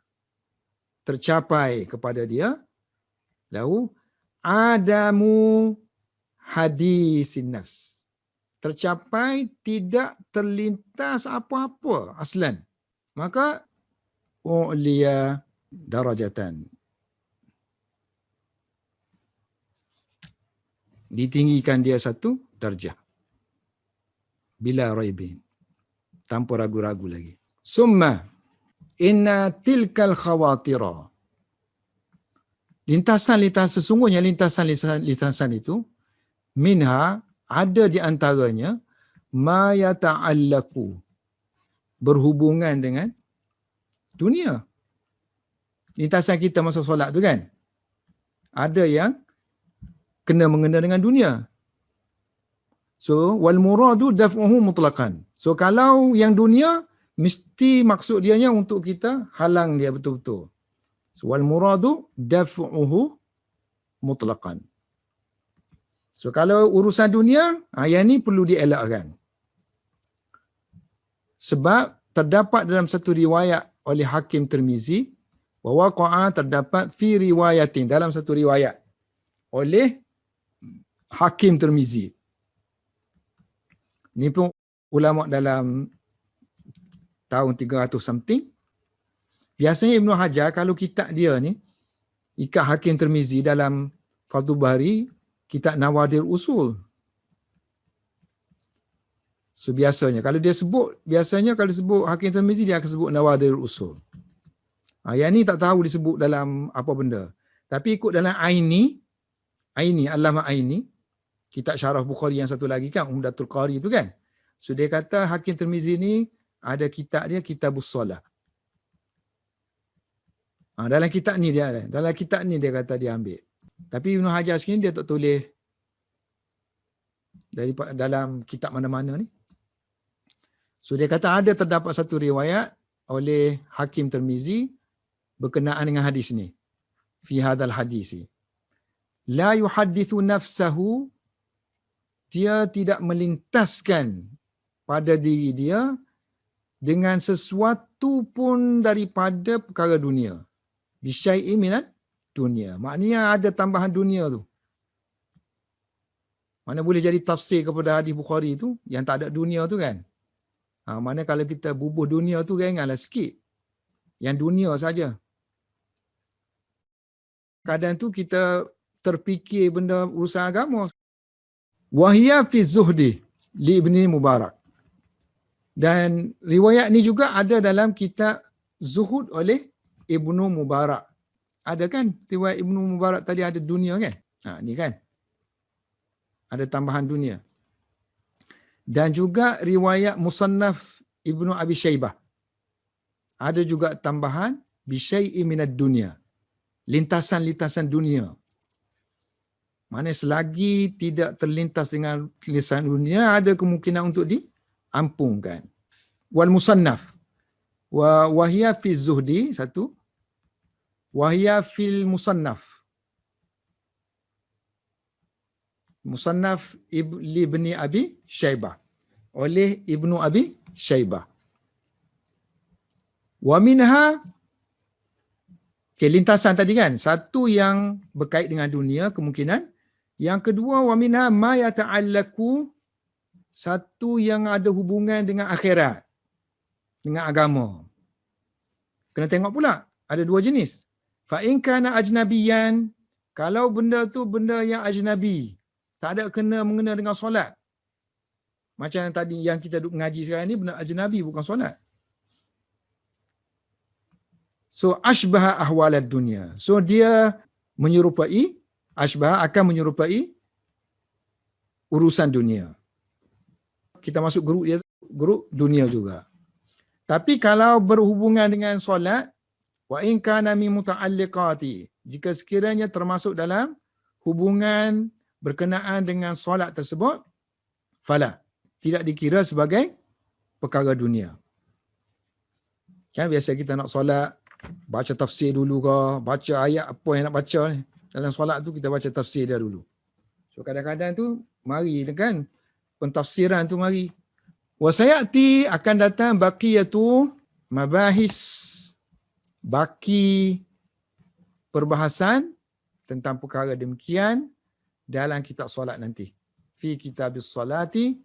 Speaker 1: tercapai kepada dia, lalu adamu hadisin nafs, tercapai tidak terlintas apa-apa aslan, maka u'liya darajatan, ditinggikan dia satu darjah, bila raibin, tanpa ragu-ragu lagi. Summa inna tilkal khawatira, lintasan-lintasan, sesungguhnya lintasan-lintasan itu, minha, ada di antaranya, ma yata'allaku, berhubungan dengan dunia. Lintasan kita masa solat tu kan, ada yang kena-mengena dengan dunia. So, wal muradu daf'uhu mutlaqan. So, kalau yang dunia, mesti maksud dianya untuk kita halang dia betul-betul. So, wal muradu daf'uhu mutlaqan. So, kalau urusan dunia, yang ni perlu dielakkan. Sebab terdapat dalam satu riwayat oleh Hakim Tirmizi, wa waqa'a, terdapat fi riwayatin, dalam satu riwayat oleh Hakim Tirmizi. Ni pun ulama dalam tahun 300 something. Biasanya Ibnu Hajar, kalau kitab dia ni, ikat Hakim Tirmizi dalam Fathul Bari, kitab Nawadir Usul. So biasanya, kalau dia sebut, biasanya kalau sebut Hakim Tirmizi, dia akan sebut Nawadir Usul. Yang ni tak tahu disebut dalam apa benda. Tapi ikut dalam Aini, Allamah Aini, kitab Syarah Bukhari yang satu lagi kan, Umdatul Qari tu kan. So dia kata Hakim Tirmizi ni ada kitab dia, Kitabus Solah. Dalam kitab ni dia kata dia ambil. Tapi Ibnu Hajar sini dia tak tulis dalam kitab mana-mana ni. So dia kata ada terdapat satu riwayat oleh Hakim Tirmizi berkenaan dengan hadis ni. Fi hadzal hadisi. La yuhaddithu nafsahu, dia tidak melintaskan pada diri dia dengan sesuatu pun daripada perkara dunia. Bisyai'in minad dunia. Maknanya ada tambahan dunia tu. Mana boleh jadi tafsir kepada hadis Bukhari tu yang tak ada dunia tu kan. Mana kalau kita bubuh dunia tu ringanlah sikit. Yang dunia saja. Kadang tu kita terfikir benda urusan agama. Wahia fi zuhdi li Ibni Mubarak. Dan riwayat ni juga ada dalam kitab Zuhud oleh Ibnu Mubarak. Ada kan riwayat Ibnu Mubarak tadi ada dunia kan? Ni kan. Ada tambahan dunia. Dan juga riwayat Musannaf Ibnu Abi Syaibah. Ada juga tambahan bisyai'in minad dunia. Lintasan-lintasan dunia. Mana selagi tidak terlintas dengan lintasan dunia, ada kemungkinan untuk diampunkan. Wal musannaf. Wahia fi zuhdi, satu. Wahia fil musannaf. Musannaf Ibni Abi Syaibah. Oleh Ibnu Abi Syaibah. Wa minha Okay, lintasan tadi kan. Satu yang berkait dengan dunia kemungkinan. Yang kedua, wa minha ma yata'allaku, satu yang ada hubungan dengan akhirat, dengan agama. Kena tengok pula, ada dua jenis. Fa in kana ajnabiyan, kalau benda tu benda yang ajnabi, tak ada mengena dengan solat. Macam yang tadi yang kita duk mengaji sekarang ni benda ajnabi bukan solat. So ashbaha ahwalad dunia. So dia menyerupai, ashbaha akan menyerupai urusan dunia. Kita masuk grup dunia juga. Tapi kalau berhubungan dengan solat, wa in kana min muta'alliqati, jika sekiranya termasuk dalam hubungan berkenaan dengan solat tersebut, fala, tidak dikira sebagai perkara dunia. Kan biasa kita nak solat, baca tafsir dulu ke, baca ayat apa yang nak baca ni. Dalam solat tu kita baca tafsir dia dulu. So kadang-kadang tu mari kan pentafsiran tu mari. Wa sayati, akan datang baqiyatu mabahis, baki perbahasan tentang perkara demikian dalam kitab solat nanti. Fi kitabis salati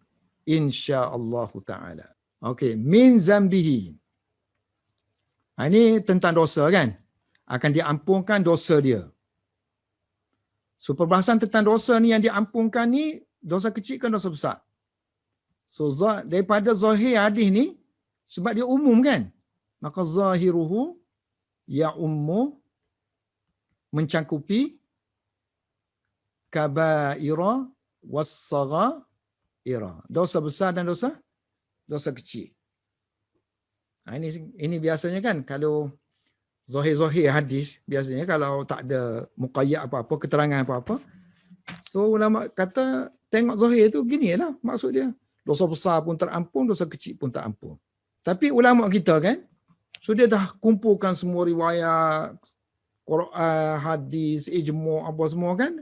Speaker 1: insya-Allah taala. Okey, min zambihi. Ini tentang dosa kan? Akan diampunkan dosa dia. So perbahasan tentang dosa ni yang diampunkan ni, dosa kecil kan dosa besar? So daripada zahir hadis ni, sebab dia umum kan? Maka zahiruhu ya ummu, mencangkupi kabaira was-saghaira. Dosa besar dan dosa kecil. Ini biasanya kan kalau zahir-zahir hadis, biasanya kalau tak ada muqayyad apa-apa, keterangan apa-apa, so ulama kata tengok zahir tu gini lah maksud dia. Dosa besar pun terampun, dosa kecil pun terampun. Tapi ulama kita kan, so dia dah kumpulkan semua riwayat, Quran, hadis, ijma' apa semua kan.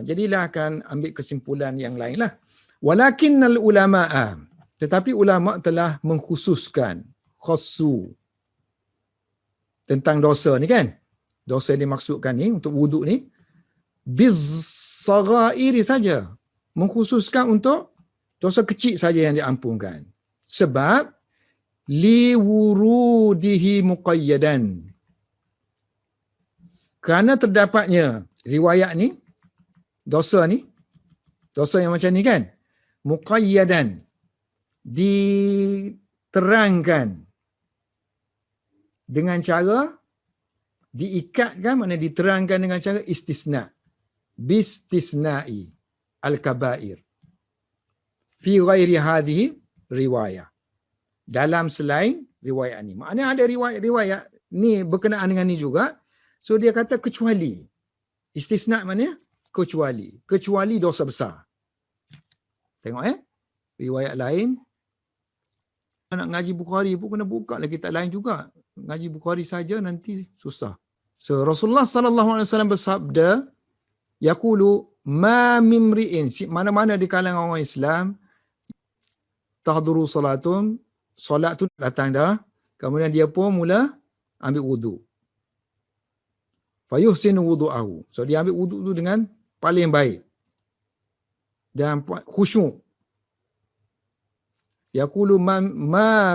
Speaker 1: Jadilah akan ambil kesimpulan yang lain lah. Walakinnal ulama'a, tetapi ulama' telah mengkhususkan, khassu, tentang dosa ni kan. Dosa yang dimaksudkan ni, untuk wuduk ni, biz-saghairi saja. Mengkhususkan untuk dosa kecil saja yang diampunkan. Sebab, liwurudihi muqayyadan. Kerana terdapatnya riwayat ni, dosa yang macam ni kan, muqayyadan, diterangkan dengan cara diikatkan, maknanya diterangkan dengan cara istisna, bistisna'i al-kabair fi ghairi hadhihi riwayah, dalam selain riwayat ni. Maknanya ada riwayat ni berkenaan dengan ni juga, so dia kata kecuali, istisna maknanya kecuali dosa besar. Tengok riwayat lain. Nak ngaji Bukhari pun kena buka lah kitab lain juga. Ngaji Bukhari saja nanti susah. So Rasulullah sallallahu alaihi wasallam bersabda, yaqulu ma mimri'in, mana-mana di kalangan orang Islam, tahduru salatun, solat tu datang dah, kemudian dia pun mula ambil wuduk. Fayuhsinu wudu'ahu. So dia ambil wuduk tu dengan paling baik dan khusyuk. Yaqulu ma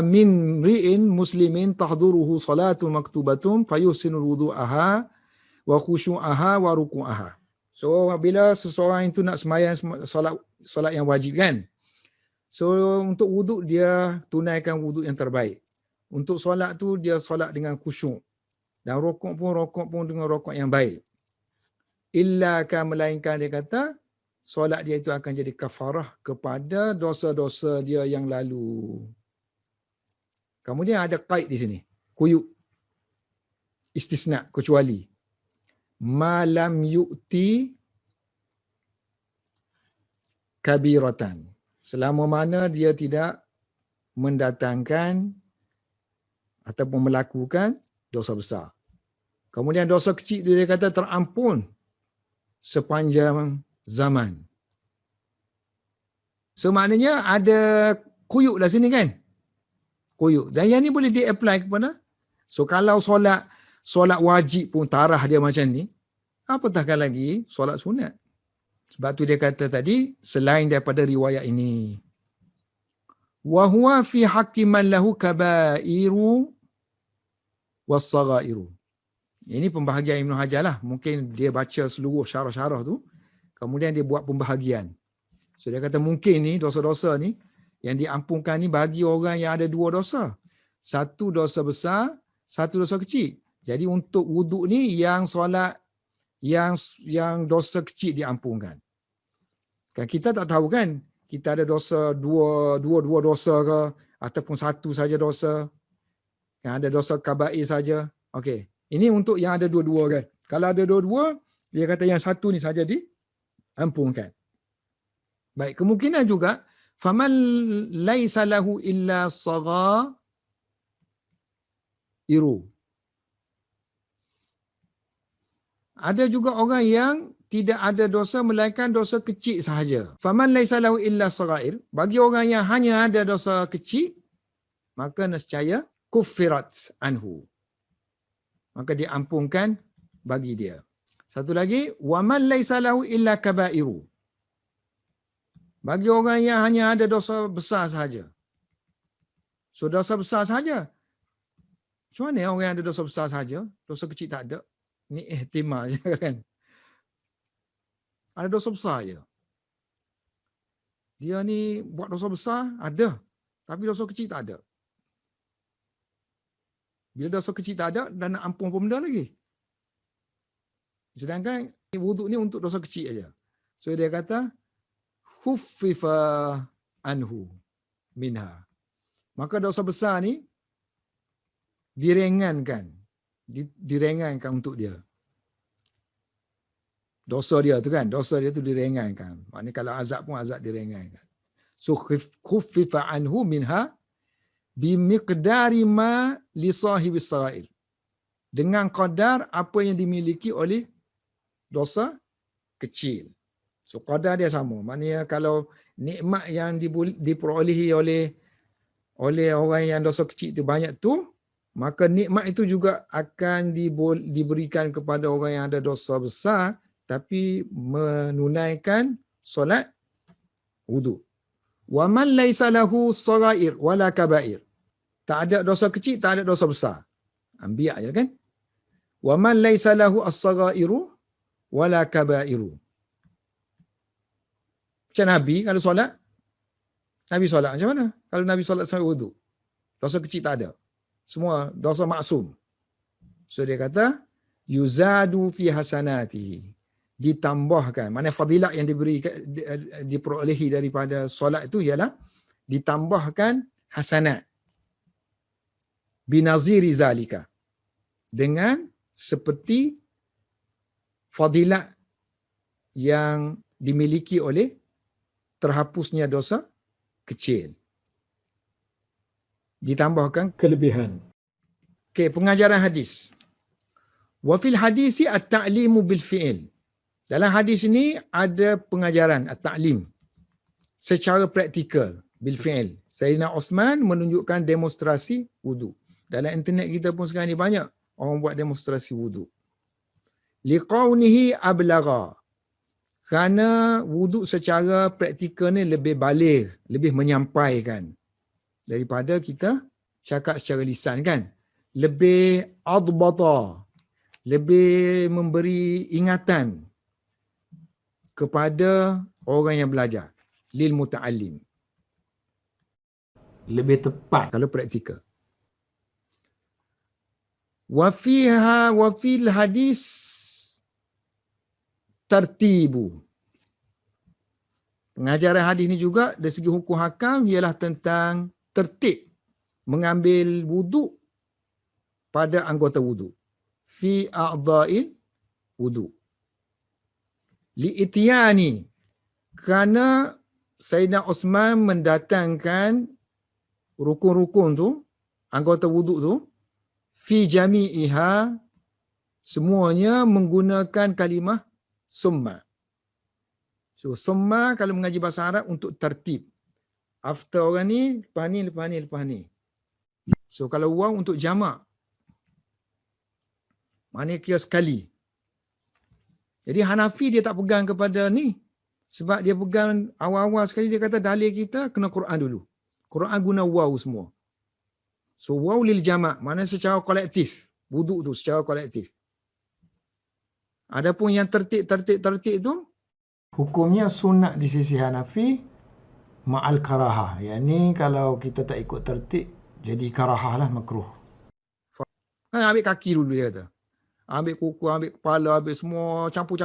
Speaker 1: min ri'in muslimin tahduruhu salatun maktubatun fayuhsinu wudu'aha wa khusyu'aha wa ruku'aha. So bila seseorang itu nak sembahyang solat yang wajib kan, so untuk wuduk dia tunaikan wuduk yang terbaik. Untuk solat tu dia solat dengan khusyuk, dan rokok pun dengan rokok yang baik. Illa kan, melainkan dia kata solat dia itu akan jadi kafarah kepada dosa-dosa dia yang lalu. Kemudian ada qaid di sini, kuyuk, istisna, kecuali malam yu'ti kabiratan, selama mana dia tidak mendatangkan ataupun melakukan dosa besar. Kemudian dosa kecil dia kata terampun sepanjang zaman. So maknanya ada kuyuk lah sini kan. Kuyuk. Dan yang ni boleh di-apply kepada. So kalau solat solat wajib pun tarah dia macam ni, apatahkan lagi solat sunat. Sebab tu dia kata tadi, selain daripada riwayat ini. Wa huwa fi haqqi man lahu kabairu was-saghairu. Ini pembahagian Ibn Hajar lah. Mungkin dia baca seluruh syarah-syarah tu, kemudian dia buat pembahagian. So dia kata mungkin ni dosa-dosa ni yang diampunkan ni bagi orang yang ada dua dosa. Satu dosa besar, satu dosa kecil. Jadi untuk wuduk ni yang solat yang dosa kecil diampunkan. Kan kita tak tahu kan, kita ada dosa dua dosa ke ataupun satu saja dosa. Yang ada dosa kabair saja. Okey. Ini untuk yang ada dua-dua kan. Kalau ada dua-dua, dia kata yang satu ni saja diampunkan. Baik, kemungkinan juga faman laisa lahu illa saghairu. Ada juga orang yang tidak ada dosa melainkan dosa kecil sahaja. Faman laisa lahu illa saghair, bagi orang yang hanya ada dosa kecil, maka nescaya kuffirat anhu. Maka diampunkan bagi dia. Satu lagi, wa man laisa lahu illa kabairu. Bagi orang yang hanya ada dosa besar sahaja. So dosa besar sahaja. Macam mana orang yang ada dosa besar sahaja? Dosa kecil tak ada. Ni ihtimal je kan. Ada dosa besar je. Dia ni buat dosa besar, ada. Tapi dosa kecil tak ada. Bila dosa kecil tak ada, dan nak ampun apa benda lagi. Sedangkan wuduk ni untuk dosa kecil aja. So dia kata, khuffifa anhu minha. Maka dosa besar ni diringankan. Diringankan untuk dia. Dosa dia tu kan, dosa dia tu diringankan. Maknanya kalau azab pun azab diringankan. So khuffifa anhu minha bimiqdari ma li sahibis sarair. Dengan qadar apa yang dimiliki oleh dosa kecil. So qadar dia sama. Maknanya kalau nikmat yang diperolehi oleh orang yang dosa kecil itu banyak tu, maka nikmat itu juga akan diberikan kepada orang yang ada dosa besar tapi menunaikan solat wudu. Wa man laisa lahu sarair wala kabair. Tak ada dosa kecil, tak ada dosa besar. Anbiya je kan? Wa man laisa lahu as-sarairu wala kabairu. Macam Nabi kalau solat, Nabi solat macam mana? Kalau Nabi solat sampai wudu, dosa kecil tak ada. Semua dosa maksum. So dia kata yuzadu fi hasanatihi. Ditambahkan. Mana fadilat yang diperolehi daripada solat itu ialah ditambahkan hasanat. Binaziri zalika. Dengan seperti fadilat yang dimiliki oleh terhapusnya dosa kecil. Ditambahkan kelebihan. Okey, pengajaran hadis. Wa fil hadisi at-ta'limu bil fi'il. Dalam hadis ini ada pengajaran at-ta'lim secara praktikal bil fi'il. Sayyidina Osman menunjukkan demonstrasi wudu. Dalam internet kita pun sekarang ni banyak orang buat demonstrasi wudu. Liqaunihi ablagha. Kerana wudu secara praktikal ni lebih baligh, lebih menyampaikan daripada kita cakap secara lisan kan. Lebih adbata, lebih memberi ingatan kepada orang yang belajar. Lil muta'allim. Lebih tepat kalau praktikal. Wa fil hadis tartibu. Pengajaran hadis ni juga dari segi hukum hakam ialah tentang tertib mengambil wuduk pada anggota wuduk. Fi a'dha'il wuduk. Li'itiyani, kerana Sayyidina Osman mendatangkan rukun-rukun tu, anggota wuduk tu, fi jami'iha, semuanya menggunakan kalimah summa. So summa kalau mengaji bahasa Arab untuk tertib. After orang ni, lepas ni, lepas ni, lepas ni. So kalau waw untuk jamak. Maknanya kira sekali. Jadi Hanafi dia tak pegang kepada ni. Sebab dia pegang awal-awal sekali dia kata dalil kita kena Quran dulu. Quran guna waw semua. So waw lil jama', maknanya secara kolektif. Wuduk tu secara kolektif. Adapun yang tertib tu,
Speaker 2: Hukumnya sunat di sisi Hanafi ma'al karahah. Yang ni kalau kita tak ikut tertib, jadi karahah lah, makruh.
Speaker 1: kan ambil kaki dulu dia kata. Ambil kuku, ambil kepala, ambil semua, campur,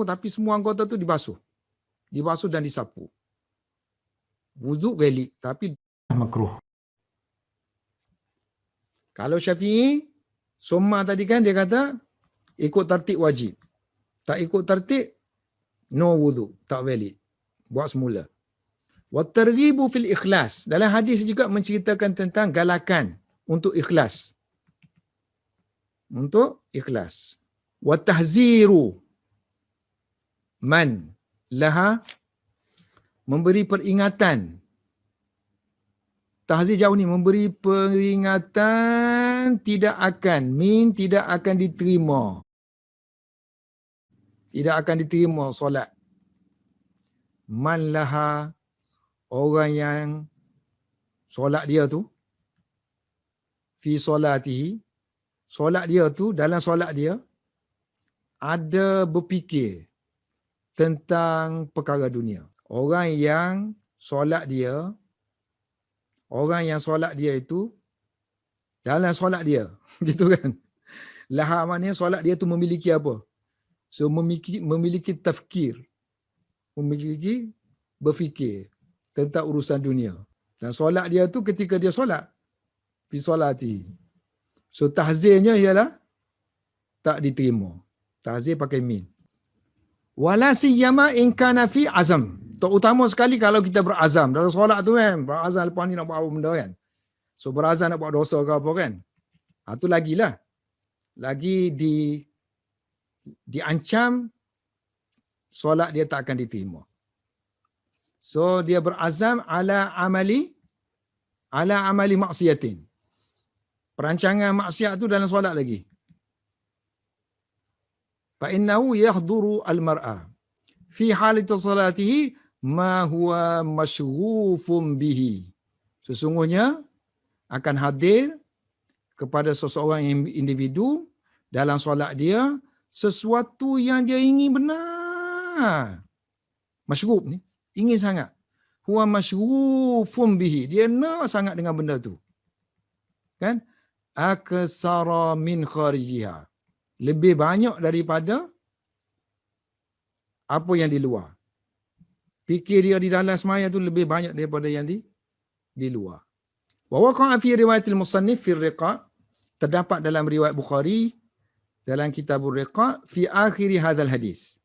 Speaker 1: tapi semua anggota tu dibasuh. Dibasuh dan disapu. Wuduk valid, tapi
Speaker 2: Makruh.
Speaker 1: kalau Syafi'i, Summa tadi kan dia kata ikut tertib wajib. Tak ikut tertib, no wuduk, tak valid. Buat semula. Wa targhibu fil ikhlas. Dalam hadis juga menceritakan tentang galakan untuk ikhlas. Untuk ikhlas. Wa tahziru man laha, memberi peringatan. Tahzir jauh ni, memberi peringatan tidak akan diterima. Tidak akan diterima solat. Man laha, orang yang solat dia tu, fi solatihi, solat dia tu, dalam solat dia, ada berfikir tentang perkara dunia. Orang yang solat dia itu, dalam solat dia, gitu kan. Laha maknanya solat dia tu memiliki apa? So memiliki tafkir, memiliki berfikir tentang urusan dunia. Dan solat dia tu ketika dia solat, fi solati. So tahzirnya ialah tak diterima. Tahzir pakai min. Wala siyama in kana fi azam. Terutama sekali kalau kita berazam dalam solat tu kan, berazam lepas ni nak buat apa benda kan. So berazam nak buat dosa ke apa kan. Tu lagilah. Lagi diancam solat dia tak akan diterima. So dia berazam ala amali maksiatin. Perancangan maksiat tu dalam solat lagi. Fa innahu yahduru al-mar'a fi halati salatihi ma huwa masyghufun bihi. Sesungguhnya akan hadir kepada seseorang individu dalam solat dia sesuatu yang dia ingin benar. Masyruf ni, ingin sangat. Huwa masyrufun bihi. Dia nak sangat dengan benda tu. Kan? Aksara min kharijiha. Lebih banyak daripada apa yang di luar. Fikir dia di dalam semaya tu lebih banyak daripada yang di luar. Wa waqa'a fi riwayatil musannif fi riqa', terdapat dalam riwayat Bukhari dalam kitabur riqa' fi akhir hadzal hadis.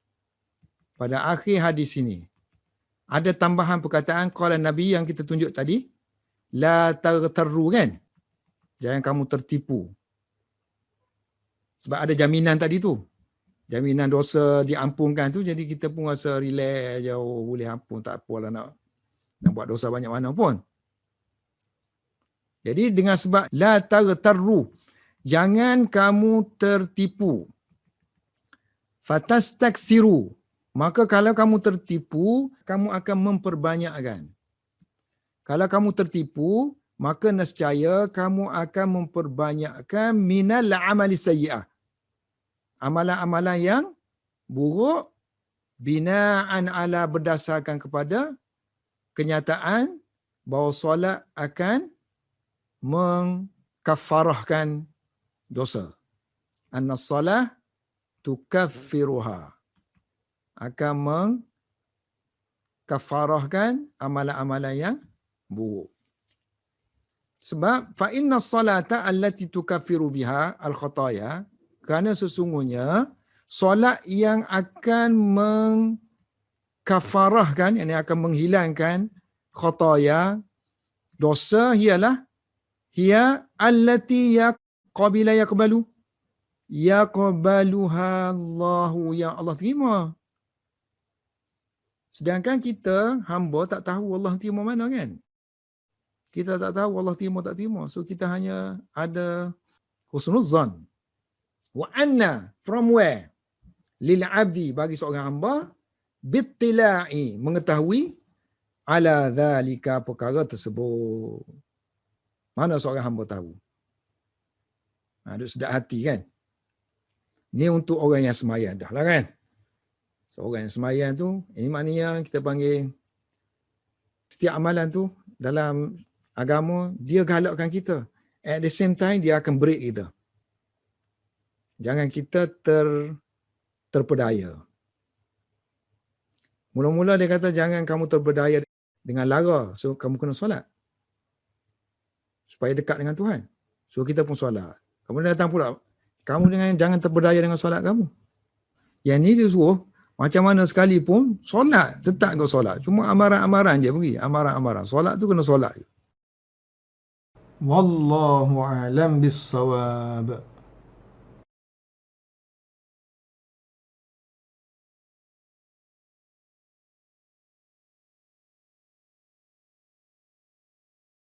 Speaker 1: Pada akhir hadis ini ada tambahan perkataan qala Nabi yang kita tunjuk tadi, la taghtarru kan? Jangan kamu tertipu. Sebab ada jaminan tadi tu. Jaminan dosa diampunkan tu, jadi kita pun rasa relax je, boleh ampun, tak apalah nak buat dosa banyak mana pun. Jadi dengan sebab la taghtarru, jangan kamu tertipu. Fatastaksiru, maka kalau kamu tertipu, kamu akan memperbanyakkan. Kalau kamu tertipu, maka nescaya kamu akan memperbanyakkan minal amali sayyi'ah. Amalan-amalan yang buruk bina'an ala, berdasarkan kepada kenyataan bahawa solat akan mengkafarahkan dosa. Anna salah tukaffiruha, akan mengkafarahkan amalan-amalan yang buruk. Sebab fa inna salata allati tukaffiru biha al-khataya, kerana sesungguhnya solat yang akan mengkafarahkan, yang akan menghilangkan khataya, dosa, ialah hiya allati yaqbaluha Allahu, yang Allah terima. Sedangkan kita hamba tak tahu Allah terima mana kan? Kita tak tahu Allah terima tak terima. So kita hanya ada husnuzan. Wa anna, from where? Lil abdi, bagi seorang hamba, bittila'i, mengetahui, ala dhalika, perkara tersebut. Mana seorang hamba tahu? Duk sedap hati kan? Ni untuk orang yang sembahyang dah lah kan? Seorang yang sembahyang tu, ini maknanya kita panggil setiap amalan tu dalam agama, dia galakkan kita. At the same time, dia akan break kita. Jangan kita terpedaya. Mula-mula dia kata jangan kamu terpedaya dengan lara. So kamu kena solat. Supaya dekat dengan Tuhan. So kita pun solat. Kemudian datang pula, kamu jangan terpedaya dengan solat kamu. Yang ni dia suruh, macam mana sekalipun, solat. Tetap kau solat. Cuma amaran-amaran je pergi. Amaran-amaran. Solat tu kena solat.
Speaker 2: Wallahu a'lam bissawab.